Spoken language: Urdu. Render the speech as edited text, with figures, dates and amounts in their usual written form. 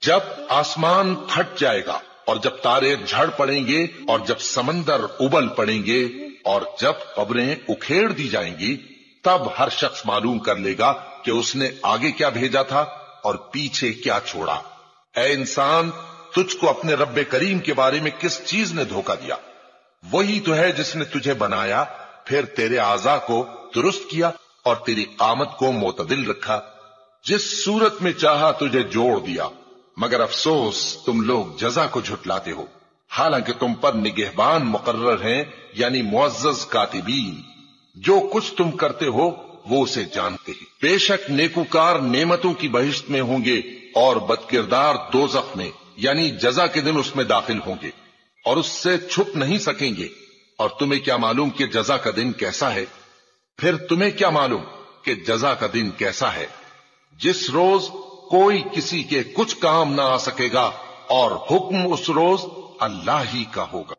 جب آسمان پھٹ جائے گا اور جب تارے جھڑ پڑیں گے اور جب سمندر ابل پڑیں گے اور جب قبریں اکھیڑ دی جائیں گی، تب ہر شخص معلوم کر لے گا کہ اس نے آگے کیا بھیجا تھا اور پیچھے کیا چھوڑا۔ اے انسان، تجھ کو اپنے رب کریم کے بارے میں کس چیز نے دھوکہ دیا؟ وہی تو ہے جس نے تجھے بنایا، پھر تیرے اعضاء کو درست کیا اور تیری قامت کو معتدل رکھا، جس صورت میں چاہا تجھے جوڑ دیا، مگر افسوس تم لوگ جزا کو جھٹلاتے ہو، حالانکہ تم پر نگہبان مقرر ہیں، یعنی معزز کاتبین۔ جو کچھ تم کرتے ہو وہ اسے جانتے ہیں۔ بے شک نیکوکار نعمتوں کی بہشت میں ہوں گے اور بدکردار دوزخ میں، یعنی جزا کے دن اس میں داخل ہوں گے اور اس سے چھپ نہیں سکیں گے۔ اور تمہیں کیا معلوم کہ جزا کا دن کیسا ہے؟ پھر تمہیں کیا معلوم کہ جزا کا دن کیسا ہے؟ جس روز کوئی کسی کے کچھ کام نہ آ سکے گا اور حکم اس روز اللہ ہی کا ہوگا۔